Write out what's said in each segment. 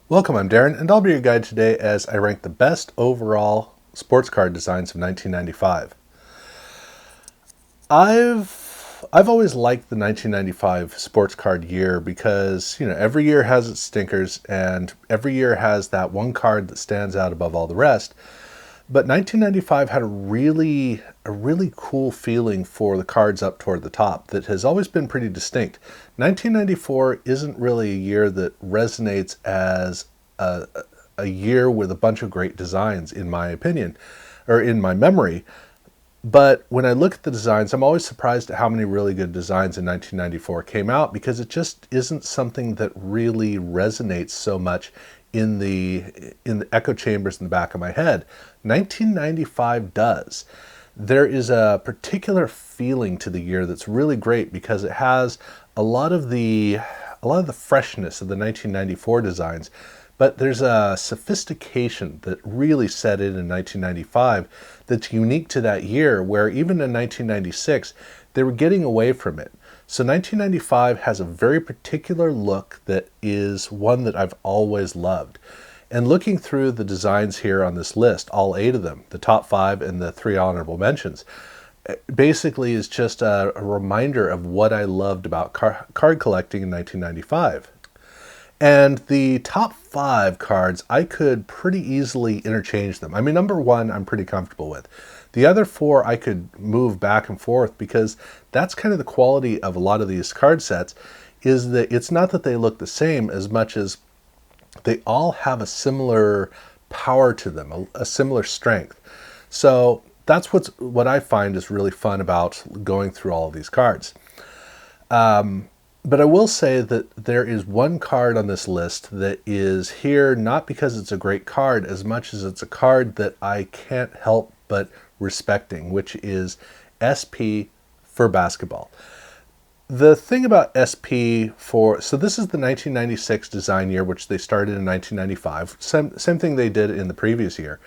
Welcome, I'm Darren, and I'll be your guide today as I rank the best overall sports card designs of 1995. I've always liked the 1995 sports card year because, every year has its stinkers and every year has that one card that stands out above all the rest. But 1995 had a really cool feeling for the cards up toward the top that has always been pretty distinct. 1994 isn't really a year that resonates as a year with a bunch of great designs, in my opinion, or in my memory. But when I look at the designs, I'm always surprised at how many really good designs in 1994 came out because it just isn't something that really resonates so much in the echo chambers in the back of my head. 1995 does. There is a particular feeling to the year that's really great because it has a lot of the freshness of the 1994 designs, but there's a sophistication that really set in 1995 that's unique to that year, where even in 1996 they were getting away from it. So 1995 has a very particular look that is one that I've always loved. And looking through the designs here on this list, all 8 of them, the top 5 and the 3 honorable mentions, basically is just a reminder of what I loved about card collecting in 1995. And the top 5 cards, I could pretty easily interchange them. I mean, number 1, I'm pretty comfortable with. The other 4, I could move back and forth because that's kind of the quality of a lot of these card sets, is that it's not that they look the same as much as they all have a similar power to them, a similar strength. So that's what I find is really fun about going through all of these cards. But I will say that there is one card on this list that is here not because it's a great card as much as it's a card that I can't help but respecting, which is SP for basketball. The thing about SP so this is the 1996 design year, which they started in 1995. Same thing they did in the previous year.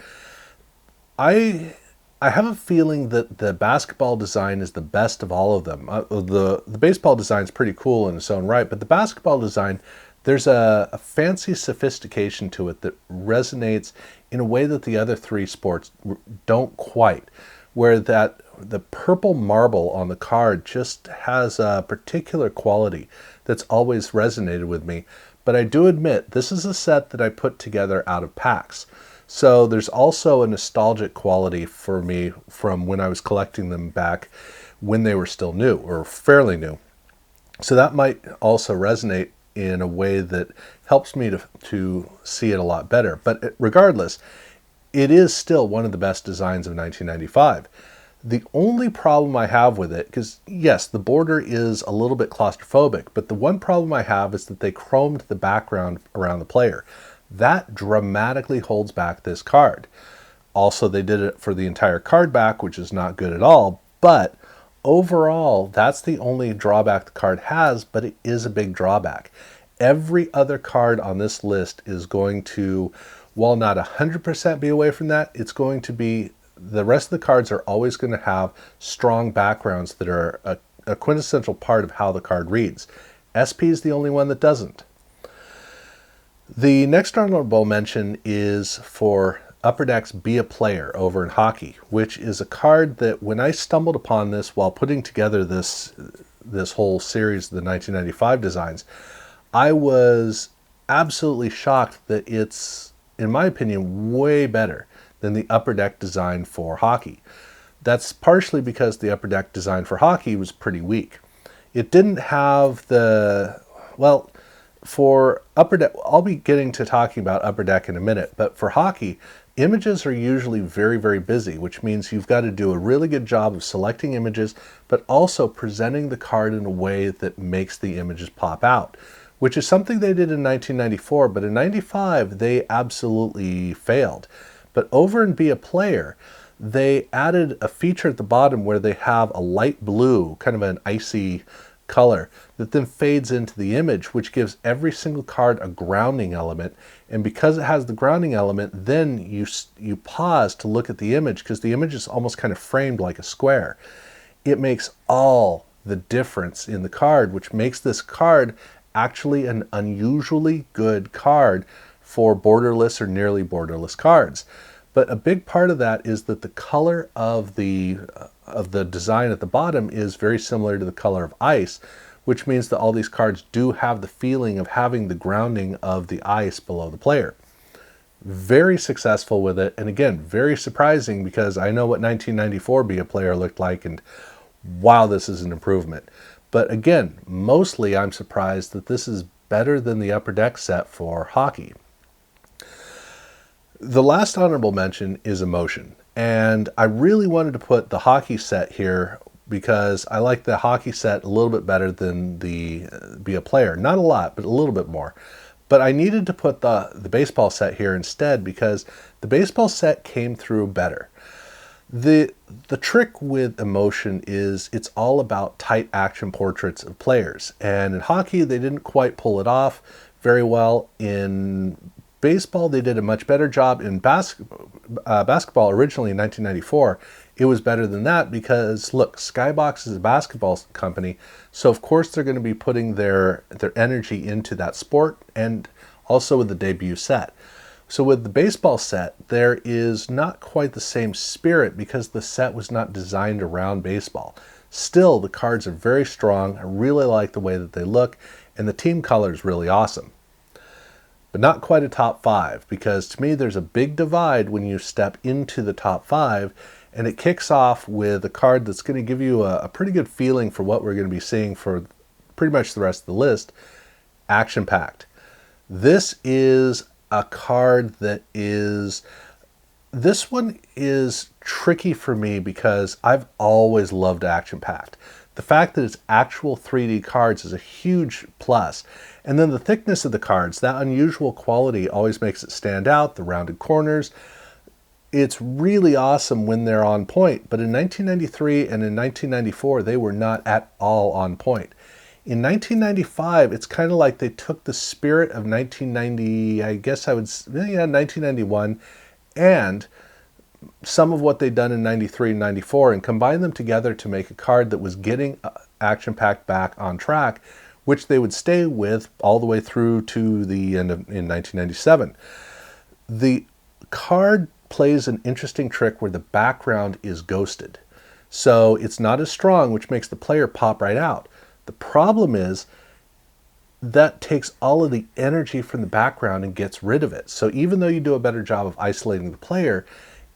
I have a feeling that the basketball design is the best of all of them. The baseball design is pretty cool in its own right, but the basketball design, there's a fancy sophistication to it that resonates in a way that the other 3 sports don't quite, where the purple marble on the card just has a particular quality that's always resonated with me. But I do admit, this is a set that I put together out of packs. So there's also a nostalgic quality for me from when I was collecting them back when they were still new or fairly new. So that might also resonate in a way that helps me to see it a lot better. But regardless, it is still one of the best designs of 1995. The only problem I have with it, because yes, the border is a little bit claustrophobic, but the one problem I have is that they chromed the background around the player. That dramatically holds back this card. Also, they did it for the entire card back, which is not good at all, but overall, that's the only drawback the card has, but it is a big drawback. Every other card on this list is going to, while not 100% be away from that, it's going to be, the rest of the cards are always going to have strong backgrounds that are a quintessential part of how the card reads. SP is the only one that doesn't. The next honorable mention is for Upper Deck's Be a Player over in hockey, which is a card that when I stumbled upon this while putting together this whole series of the 1995 designs, I was absolutely shocked that it's, in my opinion, way better than the Upper Deck design for hockey. That's partially because the Upper Deck design for hockey was pretty weak. It didn't have for Upper Deck, I'll be getting to talking about Upper Deck in a minute, but for hockey, images are usually very, very busy, which means you've got to do a really good job of selecting images, but also presenting the card in a way that makes the images pop out, which is something they did in 1994, but in 95, they absolutely failed. But over in Be a Player, they added a feature at the bottom where they have a light blue, kind of an icy color that then fades into the image, which gives every single card a grounding element. And because it has the grounding element, then you pause to look at the image because the image is almost kind of framed like a square. It makes all the difference in the card, which makes this card actually an unusually good card for borderless or nearly borderless cards. But a big part of that is that the color of the design at the bottom is very similar to the color of ice, which means that all these cards do have the feeling of having the grounding of the ice below the player. Very successful with it, and again, very surprising because I know what 1994 Be a Player looked like, and wow, this is an improvement. But again, mostly I'm surprised that this is better than the Upper Deck set for hockey. The last honorable mention is Emotion, and I really wanted to put the hockey set here because I like the hockey set a little bit better than the Be a Player. Not a lot, but a little bit more. But I needed to put the baseball set here instead because the baseball set came through better. The trick with Emotion is it's all about tight action portraits of players. And in hockey, they didn't quite pull it off very well. In baseball, they did a much better job. In basketball, originally in 1994, it was better than that because, look, Skybox is a basketball company, so of course they're going to be putting their energy into that sport, and also with the debut set. So with the baseball set, there is not quite the same spirit because the set was not designed around baseball. Still, the cards are very strong. I really like the way that they look, and the team color is really awesome. But not quite a top 5, because to me there's a big divide when you step into the top 5, and it kicks off with a card that's going to give you a pretty good feeling for what we're going to be seeing for pretty much the rest of the list, Action Pact. This is a card that is, this one is tricky for me because I've always loved Action Pact. The fact that it's actual 3D cards is a huge plus. And then the thickness of the cards, that unusual quality always makes it stand out, the rounded corners. It's really awesome when they're on point, but in 1993 and in 1994, they were not at all on point. In 1995, it's kind of like they took the spirit of 1990, I guess I would, yeah, 1991, and some of what they'd done in 93 and 94 and combined them together to make a card that was getting Action Pact back on track, which they would stay with all the way through to the end of in 1997. The card plays an interesting trick where the background is ghosted. So it's not as strong, which makes the player pop right out. The problem is that takes all of the energy from the background and gets rid of it. So even though you do a better job of isolating the player,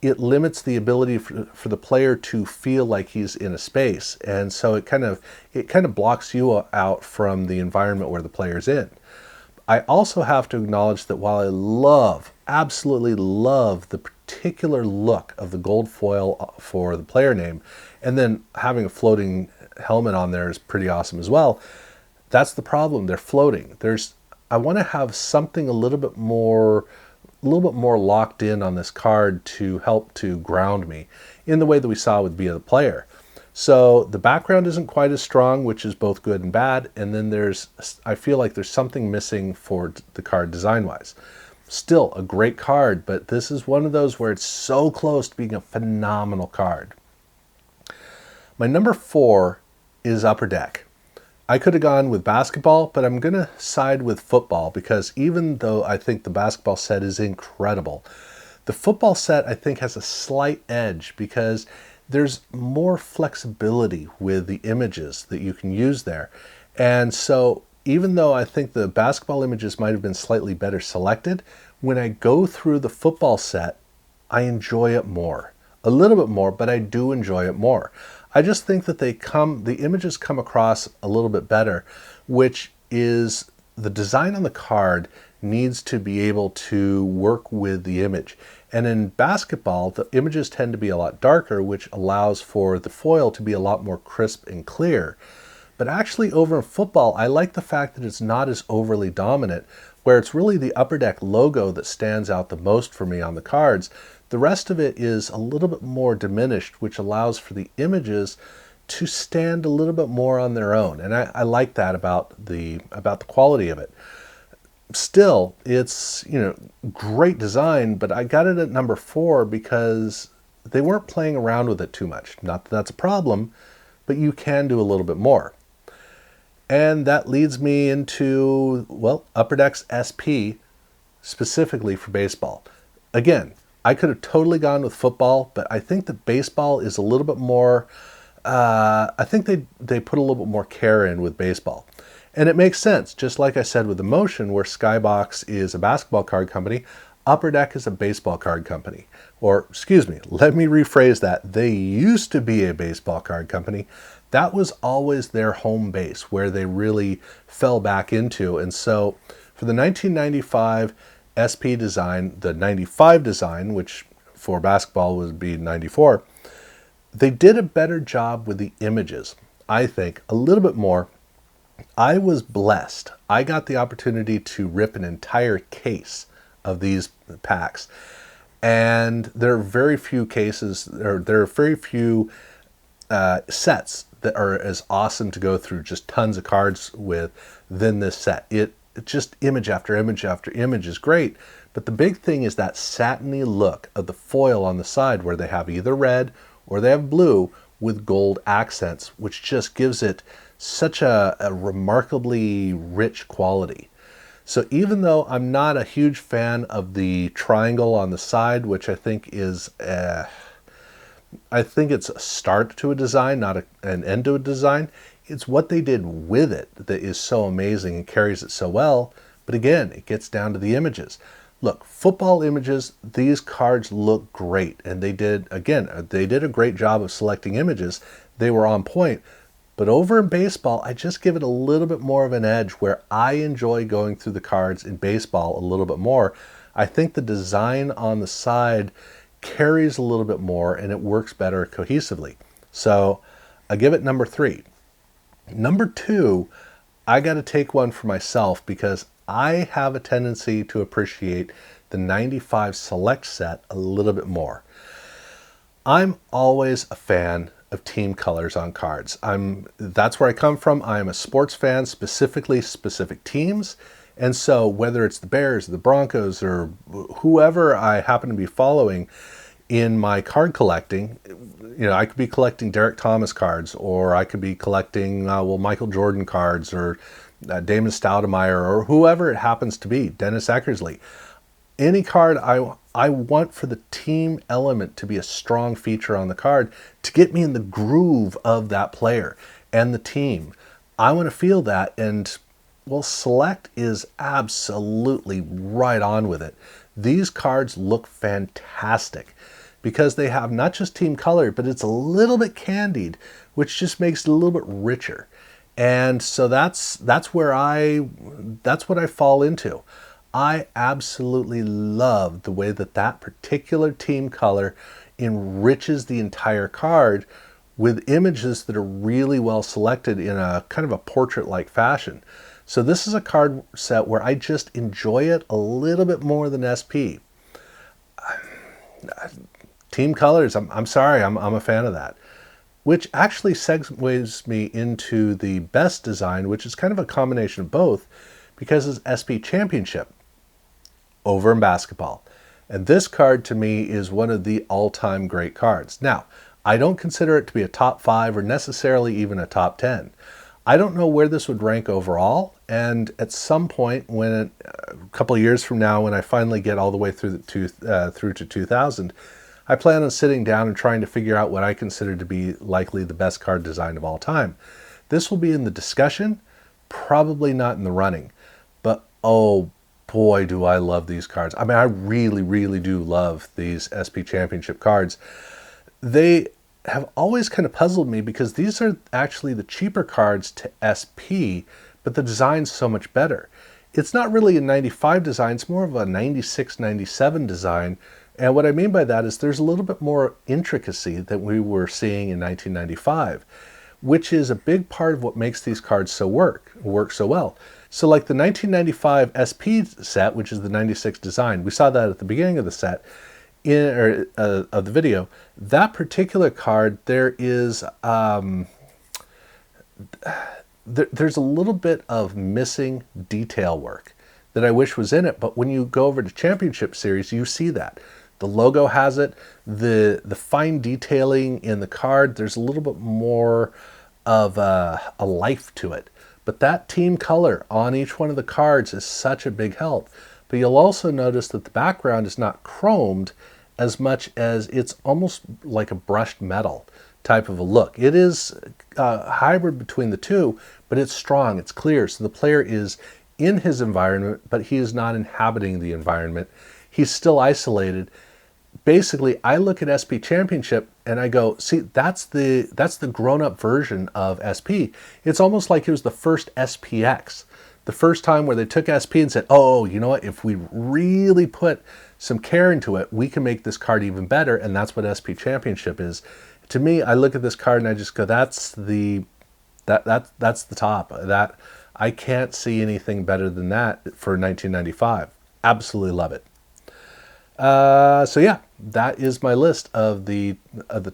it limits the ability for the player to feel like he's in a space. And so it kind of blocks you out from the environment where the player's in. I also have to acknowledge that while I absolutely love the particular look of the gold foil for the player name, and then having a floating helmet on there is pretty awesome as well, that's the problem. They're floating. I want to have something a little bit more locked in on this card to help to ground me in the way that we saw with Be the Player. So the background isn't quite as strong, which is both good and bad. And then I feel like there's something missing for the card design-wise. Still a great card, but this is one of those where it's so close to being a phenomenal card. My number 4 is Upper Deck. I could have gone with basketball, but I'm going to side with football because even though I think the basketball set is incredible, the football set I think has a slight edge because there's more flexibility with the images that you can use there. And so even though I think the basketball images might have been slightly better selected, when I go through the football set, I enjoy it more. A little bit more, but I do enjoy it more. I just think that the images come across a little bit better, which is the design on the card needs to be able to work with the image. And in basketball, the images tend to be a lot darker, which allows for the foil to be a lot more crisp and clear. But actually over in football, I like the fact that it's not as overly dominant, where it's really the Upper Deck logo that stands out the most for me on the cards. The rest of it is a little bit more diminished, which allows for the images to stand a little bit more on their own. And I like that about the quality of it. Still, it's, great design, but I got it at number 4 because they weren't playing around with it too much. Not that that's a problem, but you can do a little bit more. And that leads me into, Upper Deck's SP. specifically for baseball. Again, I could have totally gone with football, but I think that baseball is a little bit more, I think they put a little bit more care in with baseball. And it makes sense, just like I said with the Motion, where Skybox is a basketball card company, Upper Deck is a baseball card company. Or, excuse me, let me rephrase that. They used to be a baseball card company. That was always their home base, where they really fell back into. And so for the 1995 SP design, the 95 design, which for basketball would be 94, they did a better job with the images, I think, a little bit more. I was blessed. I got the opportunity to rip an entire case of these packs. And there are very few cases, or there are very few sets that are as awesome to go through just tons of cards with than this set. It just image after image after image is great. But the big thing is that satiny look of the foil on the side, where they have either red or they have blue with gold accents, which just gives it such a remarkably rich quality. So even though I'm not a huge fan of the triangle on the side, which I think is, I think it's a start to a design, not an end to a design, it's what they did with it that is so amazing and carries it so well. But again, it gets down to the images. Look, football images, these cards look great. And they did, again, they did a great job of selecting images. They were on point. But over in baseball, I just give it a little bit more of an edge, where I enjoy going through the cards in baseball a little bit more. I think the design on the side carries a little bit more and it works better cohesively. So I give it number 3. Number 2, I got to take one for myself, because I have a tendency to appreciate the 95 Select set a little bit more. I'm always a fan of team colors on cards. That's where I come from. I am a sports fan, specifically specific teams. And so whether it's the Bears, the Broncos, or whoever I happen to be following in my card collecting, I could be collecting Derek Thomas cards, or I could be collecting, Michael Jordan cards, or Damon Stoudemire, or whoever it happens to be, Dennis Eckersley. Any card I want for the team element to be a strong feature on the card to get me in the groove of that player and the team. I want to feel that, and well, Select is absolutely right on with it. These cards look fantastic because they have not just team color, but it's a little bit candied, which just makes it a little bit richer. And so that's what I fall into. I absolutely love the way that particular team color enriches the entire card with images that are really well selected in a kind of a portrait-like fashion. So this is a card set where I just enjoy it a little bit more than SP. Team colors, I'm sorry, I'm a fan of that. Which actually segues me into the best design, which is kind of a combination of both, because it's SP Championship over in basketball. And this card to me is one of the all-time great cards. Now, I don't consider it to be a top 5 or necessarily even a top 10. I don't know where this would rank overall, and at some point, when a couple of years from now, when I finally get all the way through to 2000, I plan on sitting down and trying to figure out what I consider to be likely the best card design of all time. This will be in the discussion, probably not in the running, but oh boy, do I love these cards. I mean, I really, really do love these SP Championship cards. They have always kind of puzzled me because these are actually the cheaper cards to SP, but the design's so much better. It's not really a 95 design, it's more of a 96, 97 design. And what I mean by that is there's a little bit more intricacy that we were seeing in 1995, which is a big part of what makes these cards work so well. So like the 1995 SP set, which is the 96 design, we saw that at the beginning of the set, of the video. That particular card, there is there's a little bit of missing detail work that I wish was in it, but when you go over to Championship Series, you see that. The logo has it, the fine detailing in the card, there's a little bit more of a life to it. But that team color on each one of the cards is such a big help. but you'll also notice that the background is not chromed as much as it's almost like a brushed metal type of a look. It is a hybrid between the two, but it's strong, it's clear. So the player is in his environment, but he is not inhabiting the environment. He's still isolated. Basically, I look at SP Championship and I go, see, that's the grown-up version of SP. It's almost like it was the first SPX. The first time where they took SP and said, oh, you know what, if we really put some care into it, we can make this card even better, and that's what SP Championship is. To me, I look at this card and I just go, that's the top. That I can't see anything better than that for 1995. Absolutely love it. So yeah, that is my list of the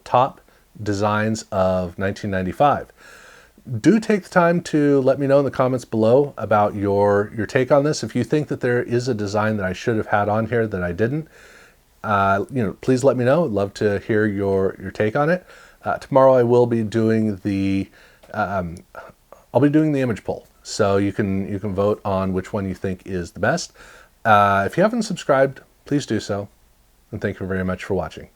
top designs of 1995. Do take the time to let me know in the comments below about your take on this. If you think that there is a design that I should have had on here that I didn't, please let me know. I'd love to hear your take on it. Tomorrow I will be doing the image poll, so you can vote on which one you think is the best. If you haven't subscribed, please do so, and thank you very much for watching.